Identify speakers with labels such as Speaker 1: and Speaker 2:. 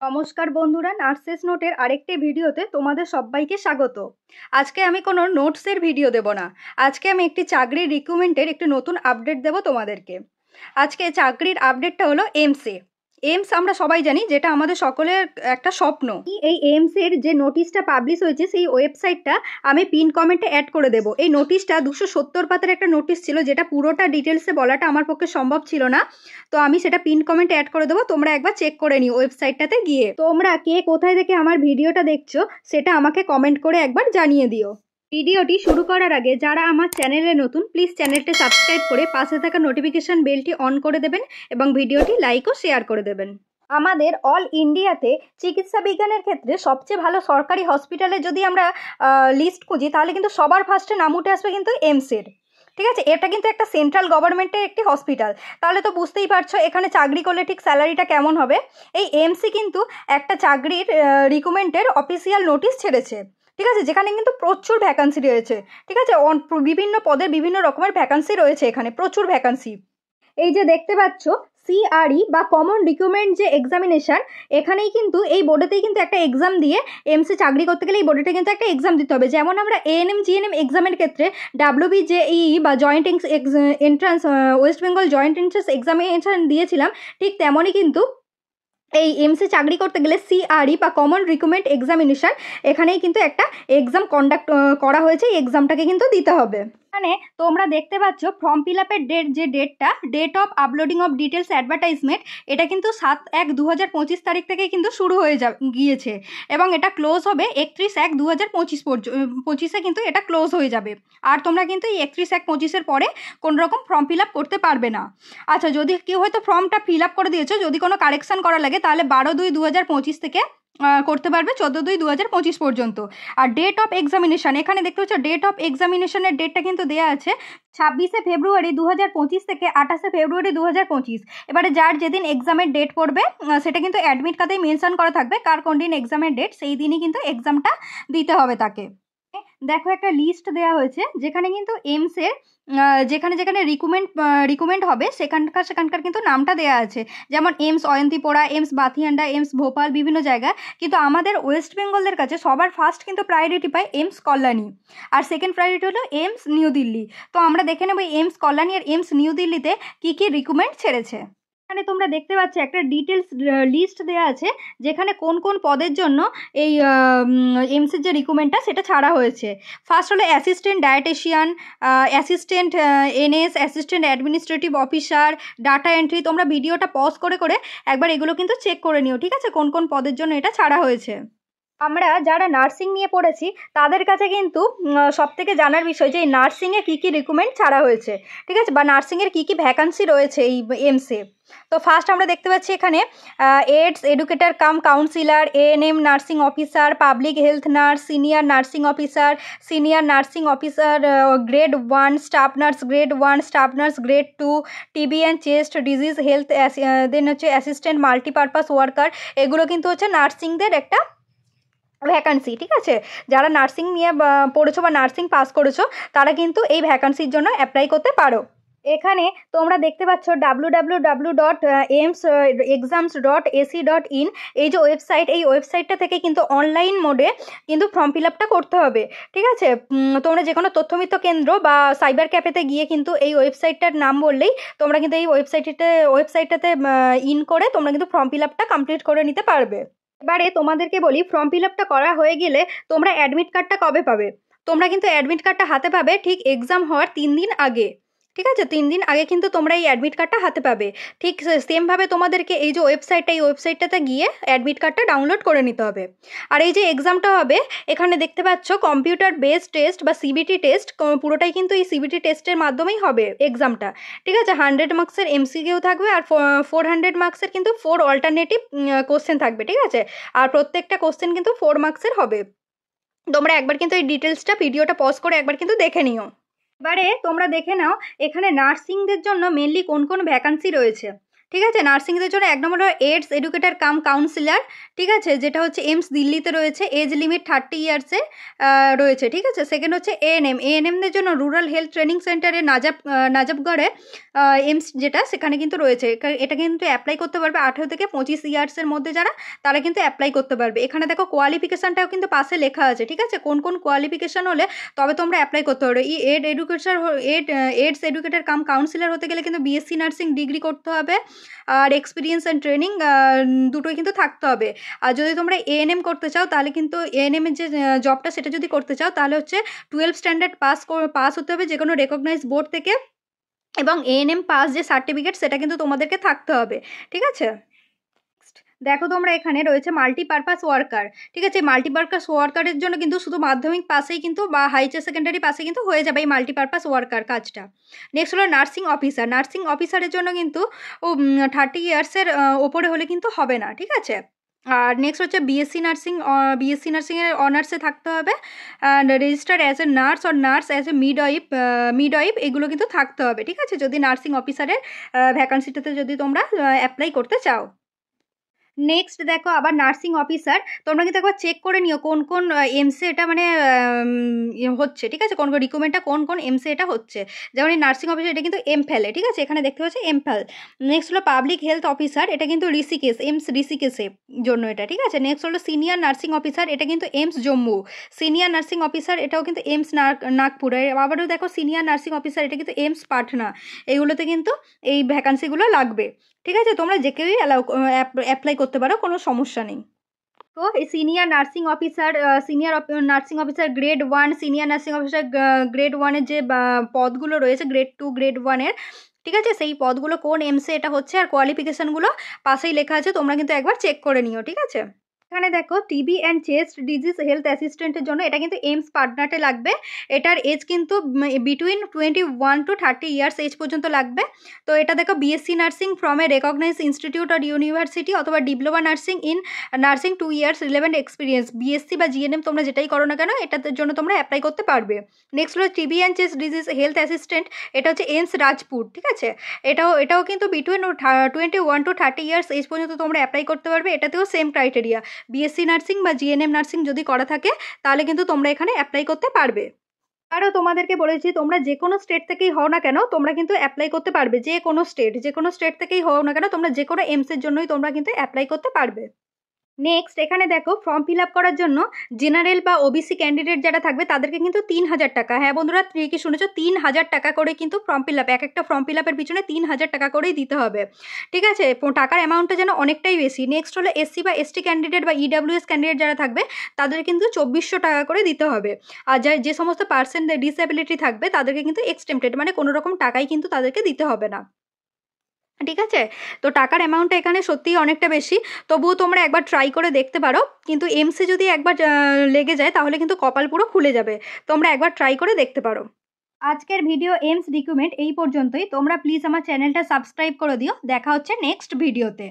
Speaker 1: নমস্কার বন্ধুরা, নার্সেস নোটের আরেকটি ভিডিওতে তোমাদের সবাইকে স্বাগত। আজকে আমি কোনো নোটসের ভিডিও দেব না। আজকে আমি একটি চাকরির রিক্রুটমেন্টের একটি নতুন আপডেট দেব তোমাদেরকে। আজকে চাকরির আপডেটটা হলো এইমস আমরা সবাই জানি, যেটা আমাদের সকলের একটা স্বপ্ন। এই এইমসের যে নোটিশটা পাবলিশ হয়েছে সেই ওয়েবসাইটটা আমি পিন কমেন্টে অ্যাড করে দেবো। এই নোটিশটা 270 পাতার একটা নোটিশ ছিল, যেটা পুরোটা ডিটেলসে বলাটা আমার পক্ষে সম্ভব ছিল না। তো আমি সেটা পিন কমেন্টে অ্যাড করে দেবো, তোমরা একবার চেক করে নিও ওয়েবসাইটটাতে গিয়ে। তোমরা কে কোথায় থেকে আমার ভিডিওটা দেখছো সেটা আমাকে কমেন্ট করে একবার জানিয়ে দিও। ভিডিওটি শুরু করার আগে যারা আমার চ্যানেলে নতুন, প্লিজ চ্যানেলটি সাবস্ক্রাইব করে পাশে থাকা নোটিফিকেশন বেলটি অন করে দেবেন এবং ভিডিওটি লাইক ও শেয়ার করে দেবেন। আমাদের অল ইন্ডিয়াতে চিকিৎসা বিজ্ঞানের ক্ষেত্রে সবচেয়ে ভালো সরকারি হসপিটালে যদি আমরা লিস্ট খুঁজি, তাহলে কিন্তু সবার ফার্স্টে নাম উঠে আসবে কিন্তু এইমসের। ঠিক আছে, এটা কিন্তু একটা সেন্ট্রাল গভর্নমেন্টের একটি হসপিটাল। তাহলে তো বুঝতেই পারছো এখানে চাকরি করলে ঠিক স্যালারিটা কেমন হবে। এই এমসি কিন্তু একটা চাকরির রিক্রুটমেন্টের অফিসিয়াল নোটিশ ছেড়েছে। ঠিক আছে, যেখানে কিন্তু প্রচুর ভ্যাকান্সি রয়েছে। ঠিক আছে, বিভিন্ন পদের বিভিন্ন রকমের ভ্যাকান্সি রয়েছে, এখানে প্রচুর ভ্যাকান্সি। এই যে দেখতে পাচ্ছ সিআরই বা কমন রিক্রুটমেন্ট যে এক্সামিনেশন, এখানেই কিন্তু এই বোর্ডেতেই কিন্তু একটা এক্সাম দিয়ে এমসি চাকরি করতে গেলে এই বোর্ডেতে কিন্তু একটা এক্সাম দিতে হবে। যেমন আমরা এএনএম জিএনএম এক্সামের ক্ষেত্রে WBJEE বা joint entrance West Bengal joint entrance examination দিয়েছিলাম, ঠিক তেমনই কিন্তু এই এমসি চাকরি করতে গেলে সিআরই বা কমন রিক্রুটমেন্ট এক্সামিনেশন, এখানেই কিন্তু একটা এক্সাম কন্ডাক্ট করা হয়েছে। এই এক্সামটাকে কিন্তু দিতে হবে। এখানে তোমরা দেখতে পাচ্ছ ফর্ম ফিল আপের ডেটটা, date of uploading of details advertisement, এটা কিন্তু 7/1/2025 তারিখ থেকে কিন্তু শুরু হয়ে গিয়েছে এবং এটা ক্লোজ হবে 31/1/2025 কিন্তু এটা ক্লোজ হয়ে যাবে। আর তোমরা কিন্তু এই 31/1/25 পরে কোনো রকম ফর্ম ফিল আপ করতে পারবে না। আচ্ছা, যদি কেউ হয়তো ফর্মটা ফিল আপ করে দিয়েছো, যদি কোনো কারেকশন করা লাগে তাহলে 12/2/2025 থেকে করতে পারবে 14/2/2025 পর্যন্ত। আর ডেট অফ এক্সামিনেশন, এখানে দেখতে পাচ্ছ ডেট অফ এক্সামিনেশনের ডেটটা কিন্তু দেওয়া আছে 26শে ফেব্রুয়ারি 2025 থেকে 28শে ফেব্রুয়ারি 2025। এবারে যার যেদিন এক্সামের ডেট পড়বে সেটা কিন্তু অ্যাডমিট কার্ডেই মেনশন করা থাকবে কার কোন দিন এক্সামের ডেট, সেই দিনই কিন্তু এক্সামটা দিতে হবে তাকে। দেখো একটা লিস্ট দেওয়া হয়েছে, যেখানে কিন্তু এমসের যেখানে যেখানে রিক্রুটমেন্ট হবে সেখানকার কিন্তু নামটা দেওয়া আছে। যেমন এমস অয়ন্তিপোড়া, এমস বাথিয়ান্ডা, এমস ভোপাল, বিভিন্ন জায়গায়। কিন্তু আমাদের ওয়েস্ট বেঙ্গলদের কাছে সবার ফার্স্ট কিন্তু প্রায়োরিটি পায় এমস কল্যাণী, আর সেকেন্ড প্রায়োরিটি হলো এমস নিউ দিল্লি। তো আমরা দেখে নেব এমস কল্যাণী আর এমস নিউ দিল্লিতে কী কী রিক্রুটমেন্ট ছেড়েছে। এখানে তোমরা দেখতে পাচ্ছ একটা ডিটেলস লিস্ট দেওয়া আছে, যেখানে কোন কোন পদের জন্য এই এমসির যে রিক্রুটমেন্টটা সেটা ছাড়া হয়েছে। ফার্স্ট হলো assistant dietician, assistant NS, assistant administrative officer, data entry. তোমরা ভিডিওটা পজ করে করে একবার এগুলো কিন্তু চেক করে নিও, ঠিক আছে, কোন কোন পদের জন্য এটা ছাড়া হয়েছে। আমরা যারা নার্সিং নিয়ে পড়েছি তাদের কাছে কিন্তু সবথেকে জানার বিষয় যে এই নার্সিংয়ে কী কী রিক্রুটমেন্ট ছাড়া হয়েছে, ঠিক আছে, বা নার্সিংয়ের কী কী ভ্যাকান্সি রয়েছে এই এমসে। তো ফার্স্ট আমরা দেখতে পাচ্ছি এখানে AIDS educator cum counsellor, ANM nursing officer, public health nurse, senior nursing officer grade 1, staff nurse grade 1, staff nurse grade 2, TB and chest disease health, then হচ্ছে অ্যাসিস্ট্যান্ট মাল্টিপারপাস ওয়ার্কার। এগুলো কিন্তু হচ্ছে নার্সিংদের একটা ভ্যাকান্সি। ঠিক আছে, যারা নার্সিং নিয়ে পড়েছো বা নার্সিং পাস করেছো তারা কিন্তু এই ভ্যাকান্সির জন্য অ্যাপ্লাই করতে পারো। এখানে তোমরা দেখতে পাচ্ছ www.aimsexams.ac.in, এই যে ওয়েবসাইট, এই ওয়েবসাইটটা থেকে কিন্তু অনলাইন মোডে কিন্তু ফর্ম ফিল আপটা করতে হবে। ঠিক আছে, তোমরা যে কোনো তথ্যমিত্র কেন্দ্র বা সাইবার ক্যাফেতে গিয়ে কিন্তু এই ওয়েবসাইটটার নাম বললেই তোমরা কিন্তু এই ওয়েবসাইটটাতে ইন করে তোমরা কিন্তু ফর্ম ফিল আপটা কমপ্লিট করে নিতে পারবে। এবারে তোমাদেরকে বলি, ফর্ম ফিল আপটা করা হয়ে গেলে তোমরা অ্যাডমিট কার্ডটা কবে পাবে। তোমরা কিন্তু অ্যাডমিট কার্ডটা হাতে পাবে ঠিক এক্সাম হওয়ার 3 দিন আগে। ঠিক আছে, 3 দিন আগে কিন্তু তোমরা এই অ্যাডমিট কার্ডটা হাতে পাবে। ঠিক সেমভাবে তোমাদেরকে এই যে ওয়েবসাইটটাতে গিয়ে অ্যাডমিট কার্ডটা ডাউনলোড করে নিতে হবে। আর এই যে এক্সামটা হবে, এখানে দেখতে পাচ্ছ কম্পিউটার বেসড টেস্ট বা সিবিটি টেস্ট, পুরোটাই কিন্তু এই সিবিটি টেস্টের মাধ্যমেই হবে এক্সামটা। ঠিক আছে, 100 মার্কসের এমসিকিউ থাকবে আর 400 মার্কসের কিন্তু 4 অল্টারনেটিভ কোশ্চেন থাকবে। ঠিক আছে, আর প্রত্যেকটা কোশ্চেন কিন্তু 4 মার্কসের হবে। তোমরা একবার কিন্তু এই ডিটেলসটা ভিডিওটা পজ করে একবার কিন্তু দেখে নিও। এবারে তোমরা দেখে নাও এখানে নার্সিংদের জন্য মেনলি কোন কোন ভ্যাকান্সি রয়েছে। ঠিক আছে। নার্সিংয়ের জন্য 1 নম্বর হলো এইডস এডুকেটর কাম কাউন্সিলার, ঠিক আছে, যেটা হচ্ছে এইমস দিল্লিতে রয়েছে, এজ লিমিট 30 ইয়ার্সে রয়েছে, ঠিক আছে। সেকেন্ড হচ্ছে এএনএম, এএনএমদের জন্য রুরাল হেলথ ট্রেনিং সেন্টারে নাজাবগড়ে এইমস যেটা সেখানে কিন্তু রয়েছে। এটা কিন্তু অ্যাপ্লাই করতে পারবে 18 থেকে 25 ইয়ার্সের মধ্যে যারা, তারা কিন্তু অ্যাপ্লাই করতে পারবে। এখানে দেখো কোয়ালিফিকেশানটাও কিন্তু পাশে লেখা আছে, ঠিক আছে, কোন কোন কোয়ালিফিকেশান হলে তবে তোমরা অ্যাপ্লাই করতে পারবে। এইডস এডুকেটর কাম কাউন্সিলর হতে গেলে কিন্তু বিএসসি নার্সিং ডিগ্রি করতে হবে, আর এক্সপিরিয়েন্স অ্যান্ড ট্রেনিং দুটোই কিন্তু থাকতে হবে। আর যদি তোমরা এএনএম করতে চাও তাহলে কিন্তু এএনএমের যে জবটা সেটা যদি করতে চাও তাহলে হচ্ছে 12 স্ট্যান্ডার্ড পাস হতে হবে যে কোনো রেকগনাইজ বোর্ড থেকে, এবং এএনএম পাস যে সার্টিফিকেট সেটা কিন্তু তোমাদেরকে থাকতে হবে, ঠিক আছে। দেখো তোমরা এখানে রয়েছে মাল্টিপারপাস ওয়ার্কার, ঠিক আছে। মাল্টিপারপাস ওয়ার্কারের জন্য কিন্তু শুধু মাধ্যমিক পাশেই কিন্তু বা হাইয়ার সেকেন্ডারি পাশে কিন্তু হয়ে যাবে এই মাল্টিপারপাস ওয়ার্কার কাজটা। নেক্সট হলো নার্সিং অফিসার, নার্সিং অফিসারের জন্য কিন্তু 30 ইয়ার্সের ওপরে হলে কিন্তু হবে না, ঠিক আছে। আর নেক্সট হচ্ছে বিএসসি নার্সিংয়ের অনার্সে থাকতে হবে, and registered as a nurse or nurse as a midwife এগুলো কিন্তু থাকতে হবে, ঠিক আছে, যদি নার্সিং অফিসারের ভ্যাকান্সিটাতে যদি তোমরা অ্যাপ্লাই করতে চাও। নেক্সট দেখো আবার নার্সিং অফিসার, তোমরা কিন্তু একবার চেক করে নিও কোন কোন এমসে এটা মানে হচ্ছে, ঠিক আছে, কোন কোন রিকমেন্ডটা কোন কোন এমসে এটা হচ্ছে। যেমন এই নার্সিং অফিসার এটা কিন্তু এমফ্যালে, ঠিক আছে, এখানে দেখতে পাচ্ছি এমফ্যাল। নেক্সট হলো পাবলিক হেলথ অফিসার, এটা কিন্তু এমস ঋষিকেশের জন্য এটা, ঠিক আছে। নেক্সট হলো সিনিয়র নার্সিং অফিসার, এটা কিন্তু AIIMS Jammu. Senior nursing officer এটাও কিন্তু এমস নাগপুর। আবারও দেখো সিনিয়র নার্সিং অফিসার এটা কিন্তু এমস পাটনা। এইগুলোতে কিন্তু এই ভ্যাকান্সিগুলো লাগবে, ঠিক আছে। তোমরা যে কেউই অ্যাপ্লাই করতে পারো, কোনো সমস্যা নেই। তো এই senior nursing officer grade 1, senior nursing officer grade 1-এর যে পদগুলো রয়েছে, গ্রেড 2, গ্রেড 1-এর, ঠিক আছে, সেই পদগুলো কোন এমসে এটা হচ্ছে, আর কোয়ালিফিকেশানগুলো পাশেই লেখা আছে, তোমরা কিন্তু একবার চেক করে নিও, ঠিক আছে। এখানে দেখো TB and chest disease health অ্যাসিস্ট্যান্টের জন্য এটা কিন্তু এইমস পাটনাতে লাগবে। এটার এজ কিন্তু বিটুইন 21 to 30 ইয়ার্স এজ পর্যন্ত লাগবে। তো এটা দেখো BSc nursing from a recognised institute আর ইউনিভার্সিটি, অথবা diploma nursing in nursing 2 years relevant experience, BSc বা জিএনএম তোমরা যেটাই করো না কেন এটার জন্য তোমরা অ্যাপ্লাই করতে পারবে। নেক্সট হলো TB and chest disease health assistant, এটা হচ্ছে এইমস রাজপুর, ঠিক আছে। এটাও কিন্তু বিটুইন 21 to 30 ইয়ার্স এজ পর্যন্ত তোমরা অ্যাপ্লাই করতে পারবে। এটাতেও সেম ক্রাইটেরিয়া, বিএসসি নার্সিং বা জিএনএম নার্সিং যদি করা থাকে তাহলে কিন্তু তোমরা এখানে অ্যাপ্লাই করতে পারবে। আরও তোমাদেরকে বলেছি তোমরা যে কোনো স্টেট থেকেই হও না কেন তোমরা কিন্তু অ্যাপ্লাই করতে পারবে, যে কোনো স্টেট থেকেই হও না কেন তোমরা যে কোনো এমসের জন্যই তোমরা কিন্তু অ্যাপ্লাই করতে পারবে। নেক্সট এখানে দেখো ফর্ম ফিল আপ করার জন্য জেনারেল বা ওবিসি ক্যান্ডিডেট যারা থাকবে তাদেরকে কিন্তু 3000 টাকা, হ্যাঁ বন্ধুরা ঠিকই শুনেছো, 3000 টাকা করে কিন্তু ফর্ম ফিল আপ, একটা ফর্ম ফিল আপের পিছনে 3000 টাকা করেই দিতে হবে, ঠিক আছে। টাকার অ্যামাউন্টটা যেন অনেকটাই বেশি। নেক্সট হলো এসসি বা এসটি ক্যান্ডিডেট বা ইডাব্লিউএস ক্যান্ডিডেট যারা থাকবে তাদের কিন্তু 2400 টাকা করে দিতে হবে। আর যে সমস্ত পার্সন ডিসএবিলিটি থাকবে তাদেরকে কিন্তু এক্সটেম্পটেড মানে কোনো রকম টাকাই কিন্তু তাদেরকে দিতে হবে না, ঠিক আছে। তো টাকার অ্যামাউন্টটা এখানে সত্যিই অনেকটা বেশি, তবুও তোমরা একবার ট্রাই করে দেখতে পারো, কিন্তু এমসে যদি একবার লেগে যায় তাহলে কিন্তু কপাল পুরো খুলে যাবে, তোমরা একবার ট্রাই করে দেখতে পারো। আজকের ভিডিও এমস রিক্রুটমেন্ট এই পর্যন্তই। তোমরা প্লিজ আমার চ্যানেলটা সাবস্ক্রাইব করে দিও। দেখা হচ্ছে নেক্সট ভিডিওতে।